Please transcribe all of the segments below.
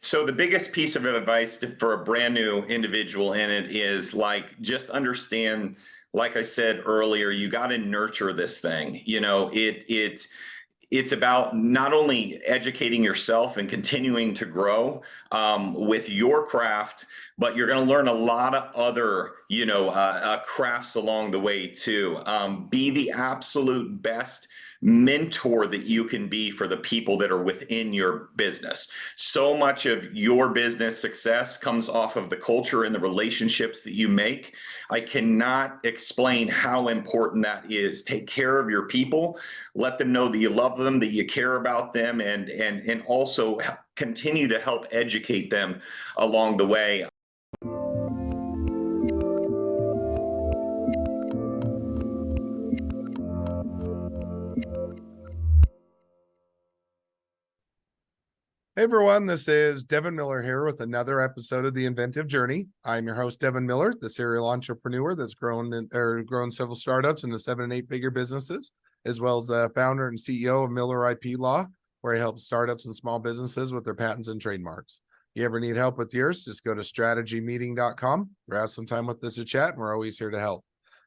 So the biggest piece of advice for a brand new individual in it is like just understand, like I said earlier, you got to nurture this thing. It's about not only educating yourself and continuing to grow with your craft, but you're going to learn a lot of other, crafts along the way too. Be the absolute best mentor that you can be for the people that are within your business. So much of your business success comes off of the culture and the relationships that you make. I cannot explain how important that is. Take care of your people, let them know that you love them, that you care about them, and also continue to help educate them along the way. Hey everyone, this is Devin Miller here with another episode of The Inventive Journey. I'm your host, Devin Miller, the serial entrepreneur that's grown several startups into 7 and 8 figure businesses, as well as the founder and CEO of Miller IP Law, where I help startups and small businesses with their patents and trademarks. You ever need help with yours, just go to strategymeeting.com, grab some time with us to chat, and we're always here to help.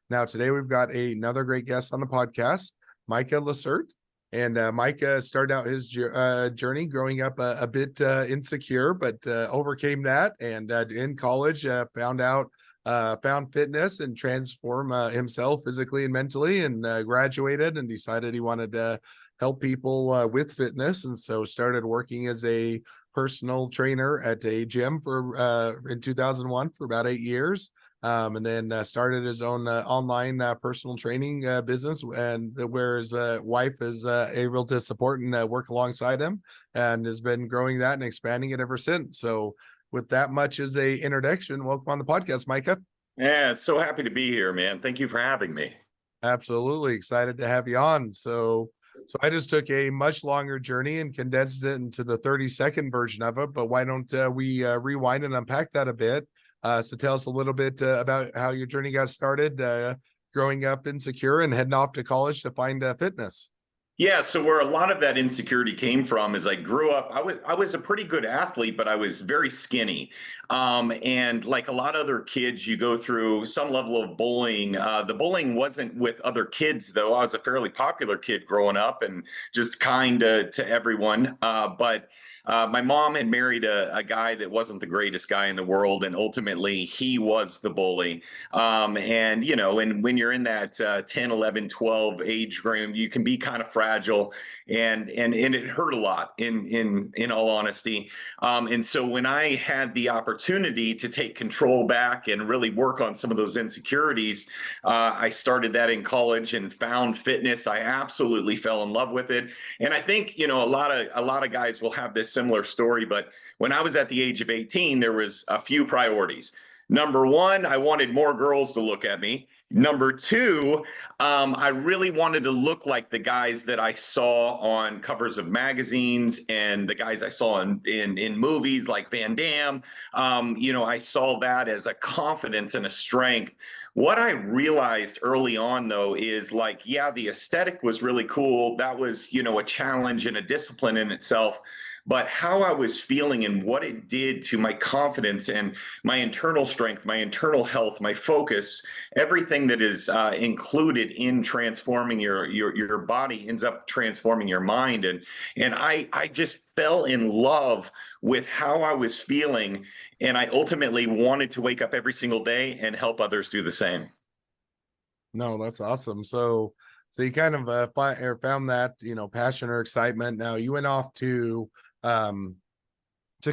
Now, today we've got another great guest on the podcast, Micah LaCerte. And Micah started out his journey growing up a bit insecure, but overcame that. And in college, found fitness and transform himself physically and mentally, and graduated and decided he wanted to help people with fitness. And so started working as a personal trainer at a gym in 2001 for about 8 years. And then started his own online personal training business, and where his wife is able to support and work alongside him, and has been growing that and expanding it ever since. So with that much as a introduction, welcome on the podcast, Micah. Yeah, it's so happy to be here, man. Thank you for having me. Absolutely excited to have you on. So I just took a much longer journey and condensed it into the 30-second version of it, but why don't we rewind and unpack that a bit? So tell us a little bit about how your journey got started, growing up insecure and heading off to college to find fitness. Yeah, so where a lot of that insecurity came from is I grew up, I was a pretty good athlete, but I was very skinny. And like a lot of other kids, you go through some level of bullying. The bullying wasn't with other kids, though. I was a fairly popular kid growing up and just kind to everyone. But my mom had married a guy that wasn't the greatest guy in the world, and ultimately he was the bully. And when you're in that 10, 11, 12 age group, you can be kind of fragile, and it hurt a lot in all honesty. And so when I had the opportunity to take control back and really work on some of those insecurities, I started that in college and found fitness. I absolutely fell in love with it. And I think, a lot of guys will have this similar story, but when I was at the age of 18, there was a few priorities. Number one, I wanted more girls to look at me. Number two, I really wanted to look like the guys that I saw on covers of magazines and the guys I saw in movies like Van Damme. I saw that as a confidence and a strength. What I realized early on, though, is like, yeah, the aesthetic was really cool. That was, a challenge and a discipline in itself. But how I was feeling and what it did to my confidence and my internal strength, my internal health, my focus, everything that is included in transforming your body ends up transforming your mind. And I just fell in love with how I was feeling. And I ultimately wanted to wake up every single day and help others do the same. No, that's awesome. So you kind of found that, passion or excitement. Now you went off to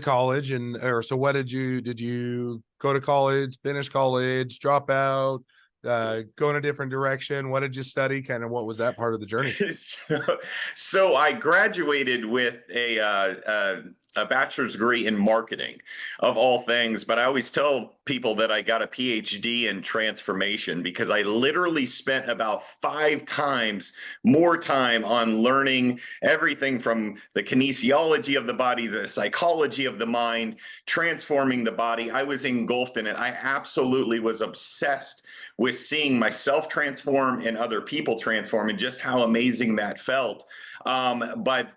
college, so what did you go to college, finish college, drop out, go in a different direction? What did you study? Kind of what was that part of the journey? So I graduated with a bachelor's degree in marketing, of all things. But I always tell people that I got a PhD in transformation because I literally spent about 5 times more time on learning everything from the kinesiology of the body, the psychology of the mind, transforming the body. I was engulfed in it. I absolutely was obsessed with seeing myself transform and other people transform, and just how amazing that felt. But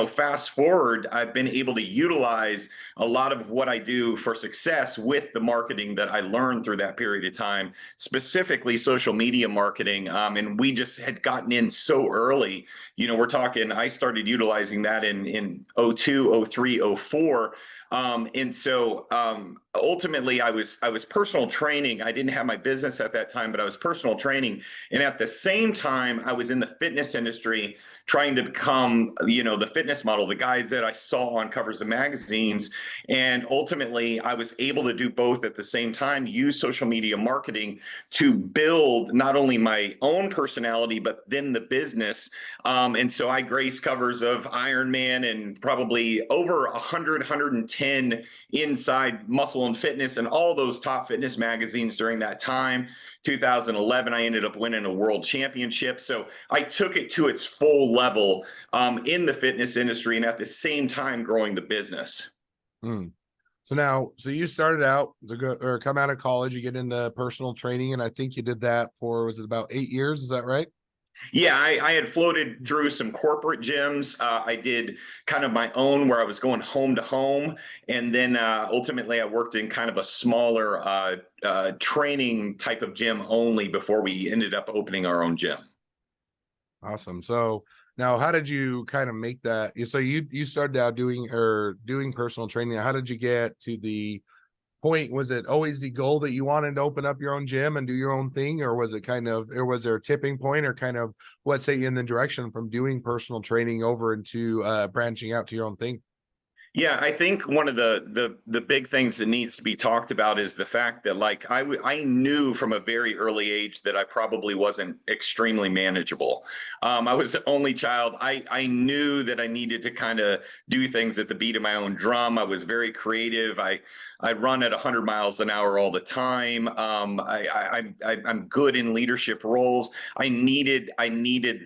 fast forward, I've been able to utilize a lot of what I do for success with the marketing that I learned through that period of time, specifically social media marketing. And we just had gotten in so early. We're talking, I started utilizing that in 02, 03, 04. And so ultimately I was personal training. I didn't have my business at that time, but I was personal training. And at the same time, I was in the fitness industry trying to become, the fitness model, the guys that I saw on covers of magazines. And ultimately, I was able to do both at the same time, use social media marketing to build not only my own personality, but then the business. And so I graced covers of Iron Man and probably over 100, 110 inside Muscle and Fitness and all those top fitness magazines during that time. 2011, I ended up winning a world championship. So I took it to its full level in the fitness industry and at the same time growing the business. Hmm. So you started out to go or come out of college, you get into personal training, and I think you did that for, was it about 8 years? Is that right? Yeah, I had floated through some corporate gyms. I did kind of my own where I was going home to home. And then ultimately, I worked in kind of a smaller training type of gym only before we ended up opening our own gym. Awesome. So now how did you kind of make that? So you started out doing personal training. How did you get to the point? Was it always the goal that you wanted to open up your own gym and do your own thing, or was it kind of, or was there a tipping point, or kind of what set you in the direction from doing personal training over into branching out to your own thing? Yeah, I think one of the big things that needs to be talked about is the fact that like I knew from a very early age that I probably wasn't extremely manageable. I was the only child. I knew that I needed to kind of do things at the beat of my own drum. I was very creative. I run at 100 miles an hour all the time. I'm good in leadership roles. I needed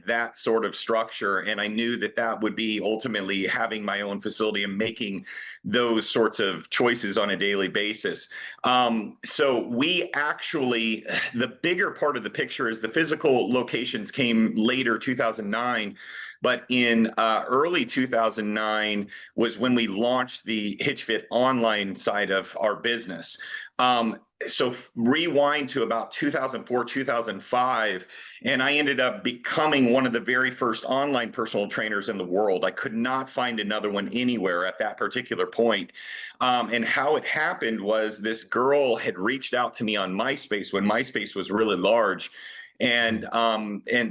that sort of structure, and I knew that that would be ultimately having my own facility and making those sorts of choices on a daily basis. So we actually, the bigger part of the picture is the physical locations came later, 2009. But in early 2009 was when we launched the HitchFit online side of our business. So rewind to about 2004, 2005, and I ended up becoming one of the very first online personal trainers in the world. I could not find another one anywhere at that particular point. And how it happened was this girl had reached out to me on MySpace when MySpace was really large, and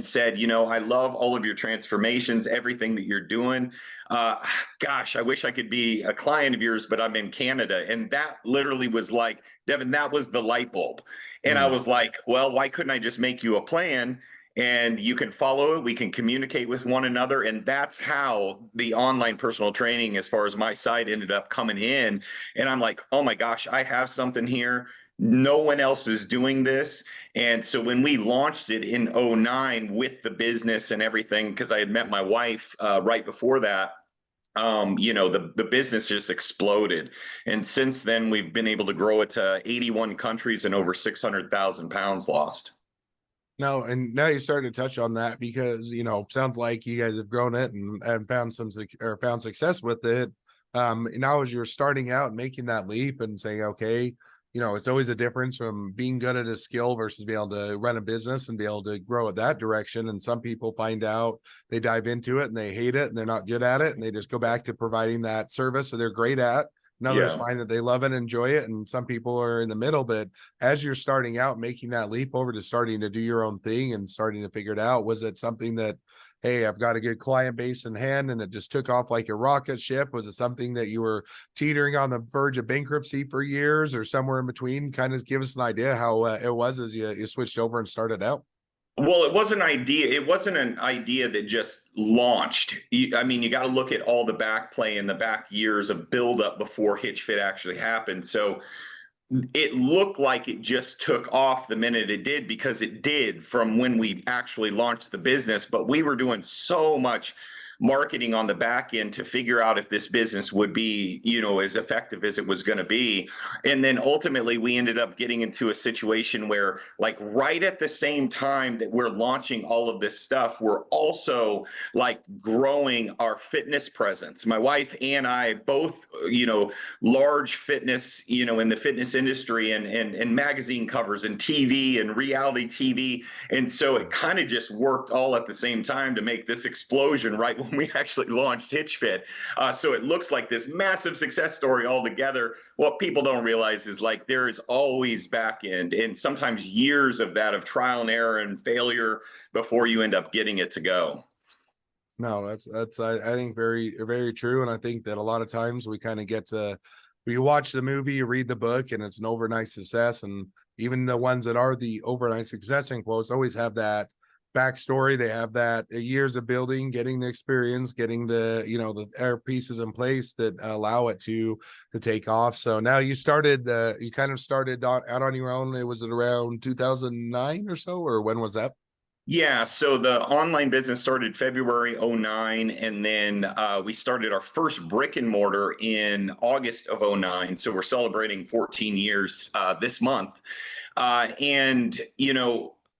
said, I love all of your transformations, everything that you're doing. Gosh, I wish I could be a client of yours, but I'm in Canada. And that literally was like, Devin, that was the light bulb. And I Hmm. was like, well, why couldn't I just make you a plan? And you can follow it. We can communicate with one another. And that's how the online personal training, as far as my site, ended up coming in. And I'm like, oh my gosh, I have something here. No one else is doing this. And so when we launched it in '09 with the business and everything, because I had met my wife right before that, the business just exploded. And since then, we've been able to grow it to 81 countries and over 600,000 pounds lost. No, and now you started to touch on that because sounds like you guys have grown it and found found success with it. Now as you're starting out and making that leap and saying, okay, it's always a difference from being good at a skill versus being able to run a business and be able to grow it that direction. And some people find out they dive into it and they hate it and they're not good at it and they just go back to providing that service that they're great at. And others Yeah. find that they love it and enjoy it. And some people are in the middle, but as you're starting out, making that leap over to starting to do your own thing and starting to figure it out, was it something that, hey, I've got a good client base in hand and it just took off like a rocket ship? Was it something that you were teetering on the verge of bankruptcy for years or somewhere in between? Kind of give us an idea how it was as you switched over and started out. Well, it was an idea. It wasn't an idea that just launched. I mean, you got to look at all the back play and the back years of buildup before HitchFit actually happened. So it looked like it just took off the minute it did, because it did from when we actually launched the business. But we were doing so much marketing on the back end to figure out if this business would be, as effective as it was going to be. And then ultimately we ended up getting into a situation where, like, right at the same time that we're launching all of this stuff, we're also like growing our fitness presence. My wife and I both, large fitness, in the fitness industry, and magazine covers and TV and reality TV. And so it kind of just worked all at the same time to make this explosion right when we actually launched HitchFit. So it looks like this massive success story altogether. What people don't realize is, like, there is always back end and sometimes years of that, of trial and error and failure before you end up getting it to go. No, that's I think very very true, and I think that a lot of times we kind of get to, you watch the movie, you read the book, and it's an overnight success, and even the ones that are the overnight success in quotes always have that backstory. They have that years of building, getting the experience, getting the the air pieces in place that allow it to take off. So now you kind of started out on your own. It was around 2009 or so, or when was that? Yeah, so the online business started February '09, and then we started our first brick and mortar in August of '09. So we're celebrating 14 years this month. And,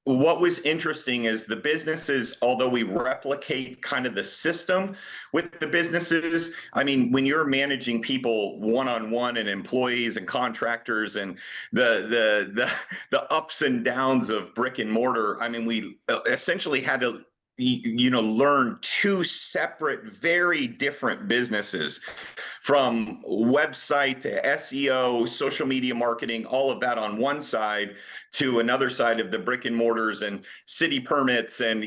what was interesting is the businesses, although we replicate kind of the system with the businesses, I mean, when you're managing people one-on-one and employees and contractors and the ups and downs of brick and mortar, I mean, we essentially had to learn two separate, very different businesses, from website to SEO, social media marketing, all of that on one side, to another side of the brick and mortars and city permits and,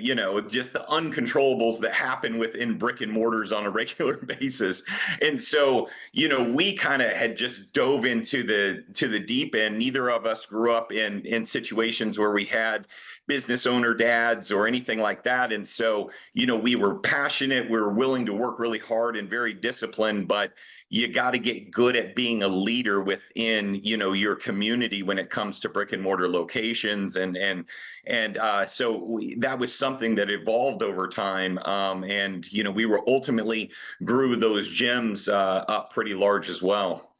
just the uncontrollables that happen within brick and mortars on a regular basis. And so, we kind of had just dove into the deep end. Neither of us grew up in situations where we had business owner dads or anything like that. And so, we were passionate, we were willing to work really hard and very disciplined, but you got to get good at being a leader within, your community when it comes to brick and mortar locations. So that was something that evolved over time. And, we were ultimately grew those gyms up pretty large as well.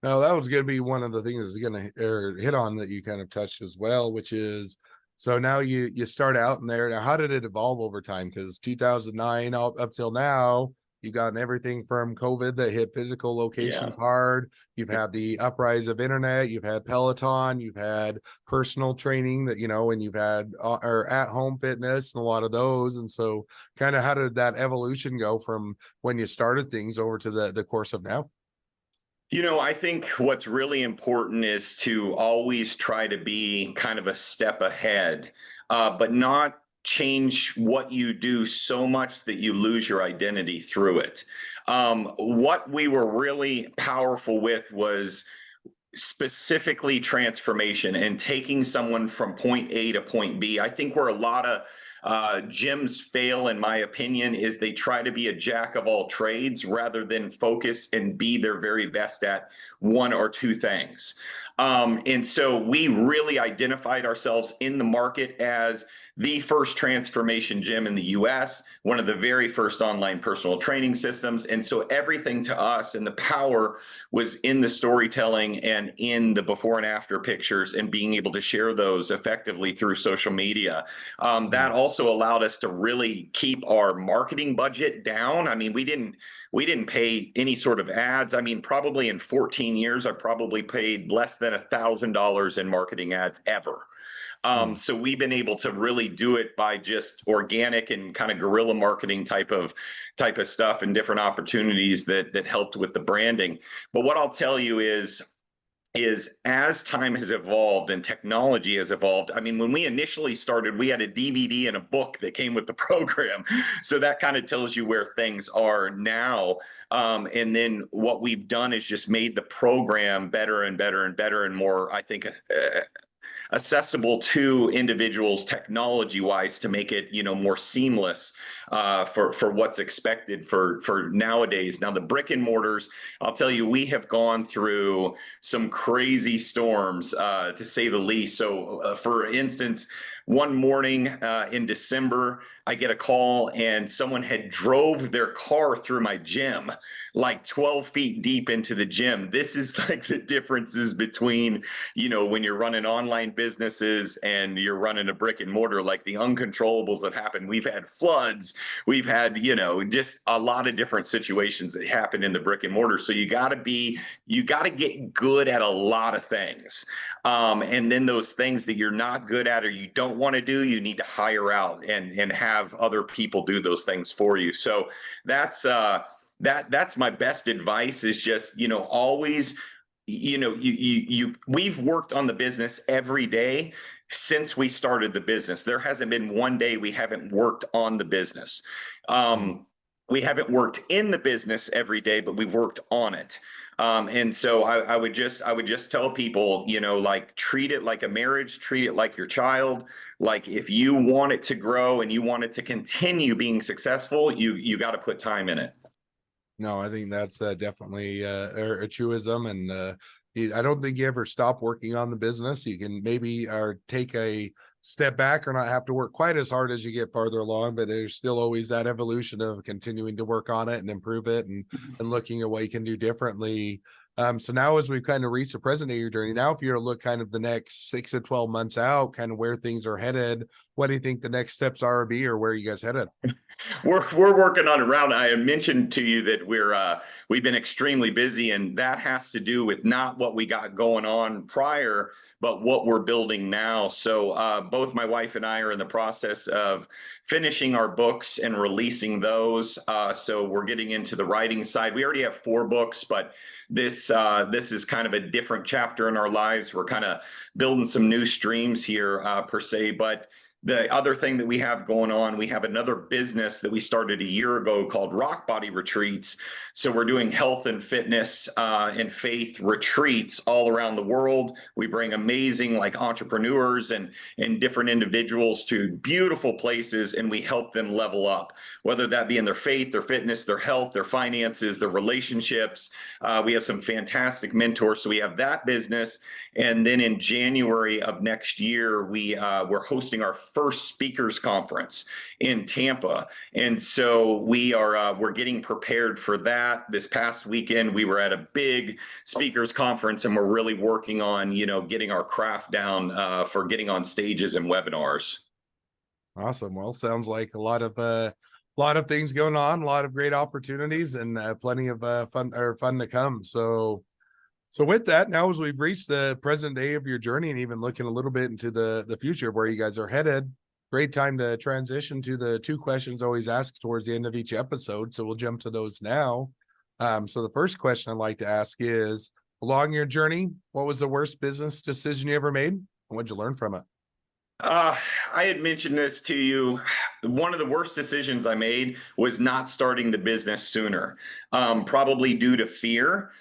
No, that was going to be one of the things I was going to hit on that you kind of touched as well, which is, so now you start out in there. Now, how did it evolve over time? Because 2009 up till now, you've gotten everything from COVID that hit physical Yeah. locations hard. You've had the uprise of internet. You've had Peloton. You've had personal training that, and you've had or at home fitness and a lot of those. And so, kind of how did that evolution go from when you started things over to the course of now? I think what's really important is to always try to be kind of a step ahead, but not change what you do so much that you lose your identity through it. What we were really powerful with was specifically transformation and taking someone from point A to point B. I think where a lot of gyms fail, in my opinion, is they try to be a jack of all trades rather than focus and be their very best at one or two things. And so we really identified ourselves in the market as the first transformation gym in the US, one of the very first online personal training systems. And so everything to us and the power was in the storytelling and in the before and after pictures and being able to share those effectively through social media. That also allowed us to really keep our marketing budget down. I mean, we didn't pay any sort of ads. I mean, probably in 14 years, I probably paid less than $1,000 in marketing ads ever. So we've been able to really do it by just organic and kind of guerrilla marketing type of stuff and different opportunities that helped with the branding. But what I'll tell you is as time has evolved and technology has evolved. I mean, when we initially started, we had a DVD and a book that came with the program. So that kind of tells you where things are now. And then what we've done is just made the program better and better and better and more, I think, accessible to individuals technology wise to make it more seamless for what's expected for nowadays. Now the brick and mortars, I'll tell you, we have gone through some crazy storms to say the least. So for instance, one morning in December, I get a call and someone had drove their car through my gym, like 12 feet deep into the gym. This is like the differences between, when you're running online businesses and you're running a brick and mortar, like the uncontrollables that happen. We've had floods, we've had, just a lot of different situations that happen in the brick and mortar. So you got to get good at a lot of things. And then those things that you're not good at or you don't want to do, you need to hire out and have other people do those things for you. So that's my best advice is just, always, we've worked on the business every day since we started the business. There hasn't been one day we haven't worked on the business. We haven't worked in the business every day, but we've worked on it. And so I would just tell people, like treat it like a marriage, treat it like your child. Like if you want it to grow and you want it to continue being successful, you got to put time in it. No, I think that's definitely a truism, and I don't think you ever stop working on the business. You can maybe take a step back or not have to work quite as hard as you get farther along, but there's still always that evolution of continuing to work on it and improve it and looking at what you can do differently. So now as we've kind of reached the present day of your journey, now if you were to look kind of the next 6 to 12 months out, kind of where things are headed, what do you think the next steps are or be, or where are you guys headed? We're working on a round. I mentioned to you that we've been extremely busy, and that has to do with not what we got going on prior, but what we're building now. So both my wife and I are in the process of finishing our books and releasing those. So we're getting into the writing side. We already have 4 books, but this is kind of a different chapter in our lives. We're kind of building some new streams here per se, but the other thing that we have going on, we have another business that we started a year ago called Rock Body Retreats. So we're doing health and fitness and faith retreats all around the world. We bring amazing like entrepreneurs and different individuals to beautiful places, and we help them level up, whether that be in their faith, their fitness, their health, their finances, their relationships. We have some fantastic mentors. So we have that business. And then in January of next year, we're hosting our first speakers conference in Tampa, and so we're getting prepared for that. This past weekend, we were at a big speakers conference, and we're really working on getting our craft down for getting on stages and webinars. Awesome. Well, sounds like a lot of things going on, a lot of great opportunities, and plenty of fun to come. So with that, now as we've reached the present day of your journey and even looking a little bit into the future of where you guys are headed, great time to transition to the 2 questions always asked towards the end of each episode. So we'll jump to those now. So the first question I'd like to ask is, along your journey, what was the worst business decision you ever made? And what'd you learn from it? I had mentioned this to you. One of the worst decisions I made was not starting the business sooner, probably due to fear.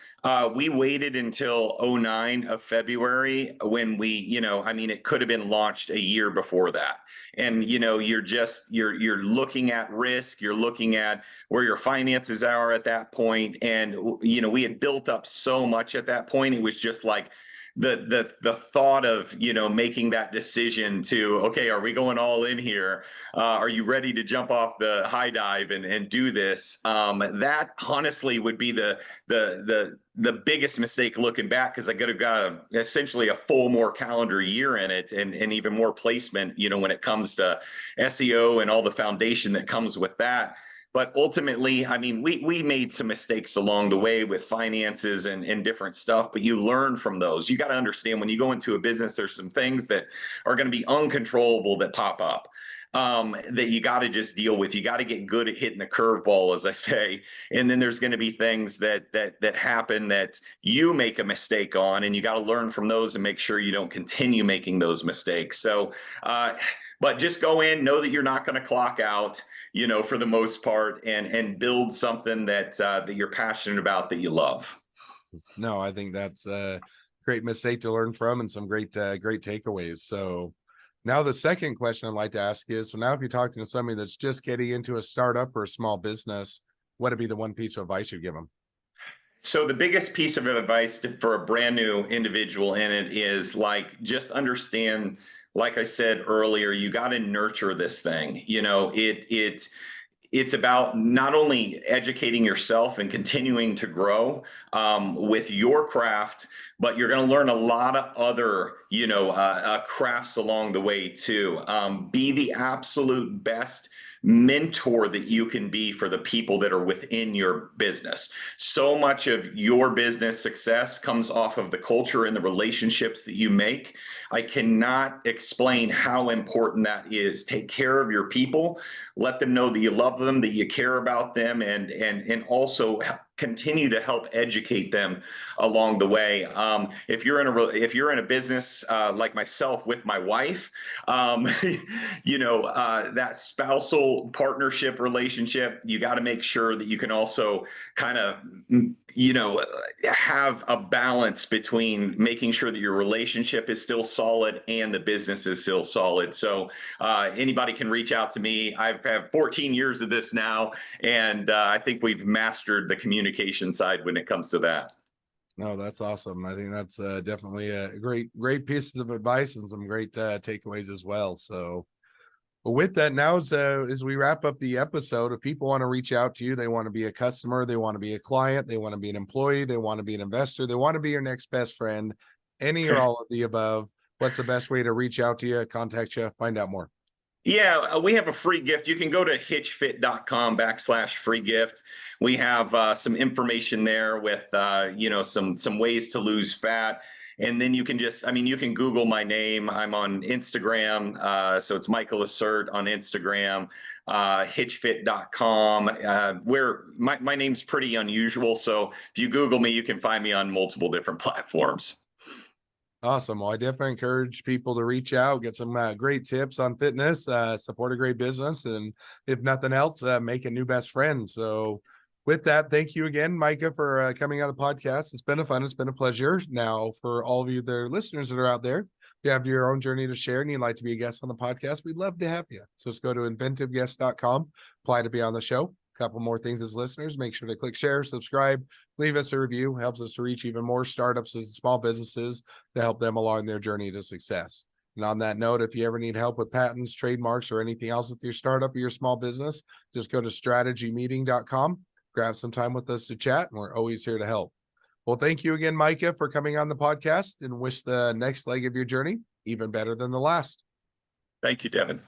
We waited until '09 of February when it could have been launched a year before that. And you're looking at risk, you're looking at where your finances are at that point, and we had built up so much at that point. It was just like the thought of making that decision to, okay, are we going all in here, are you ready to jump off the high dive and do this, that honestly would be the biggest mistake looking back, because I could have got essentially a full more calendar year in it and even more placement when it comes to SEO and all the foundation that comes with that. But ultimately, I mean, we made some mistakes along the way with finances and different stuff, but you learn from those. You got to understand, when you go into a business, there's some things that are going to be uncontrollable that pop up, that you got to just deal with. You got to get good at hitting the curveball, as I say. And then there's going to be things that happen that you make a mistake on, and you got to learn from those and make sure you don't continue making those mistakes. So, but just go in, know that you're not going to clock out, for the most part, and build something that you're passionate about, that you love. No, I think that's a great mistake to learn from and some great takeaways. So now the second question I'd like to ask is, so now if you're talking to somebody that's just getting into a startup or a small business, what'd be the one piece of advice you'd give them? So the biggest piece of advice for a brand new individual in it is, like, just understand like I said earlier, you got to nurture this thing. It's about not only educating yourself and continuing to grow with your craft, but you're going to learn a lot of other, crafts along the way too. Be the absolute best mentor that you can be for the people that are within your business. So much of your business success comes off of the culture and the relationships that you make. I cannot explain how important that is. Take care of your people, let them know that you love them, that you care about them, and also continue to help educate them along the way. If you're in a business like myself with my wife, that spousal partnership relationship, you got to make sure that you can also kind of have a balance between making sure that your relationship is still solid and the business is still solid. So anybody can reach out to me. I've had 14 years of this now, and I think we've mastered the communication side when it comes to that. No, that's awesome. I think that's definitely a great pieces of advice and some great takeaways as well. So, but with that, now as we wrap up the episode, if people want to reach out to you, they want to be a customer, they want to be a client, they want to be an employee, they want to be an investor, they want to be your next best friend, any or all of the above, what's the best way to reach out to you, contact you, find out more? Yeah, we have a free gift. You can go to hitchfit.com/free gift. We have some information there with some ways to lose fat. And then you can you can Google my name. I'm on Instagram. So it's Micah LaCerte on Instagram, hitchfit.com, where my name's pretty unusual. So if you Google me, you can find me on multiple different platforms. Awesome. Well, I definitely encourage people to reach out, get some great tips on fitness, support a great business, and if nothing else, make a new best friend. So, with that, thank you again, Micah, for coming on the podcast. It's been it's been a pleasure. Now, for all of you, the listeners that are out there, if you have your own journey to share and you'd like to be a guest on the podcast, we'd love to have you. So, just go to inventiveguest.com, apply to be on the show. Couple more things as listeners, make sure to click share, subscribe, leave us a review, helps us to reach even more startups and small businesses to help them along their journey to success. And on that note, if you ever need help with patents, trademarks, or anything else with your startup or your small business, just go to strategymeeting.com, grab some time with us to chat, and we're always here to help. Well, thank you again, Micah, for coming on the podcast, and wish the next leg of your journey even better than the last. Thank you, Devin.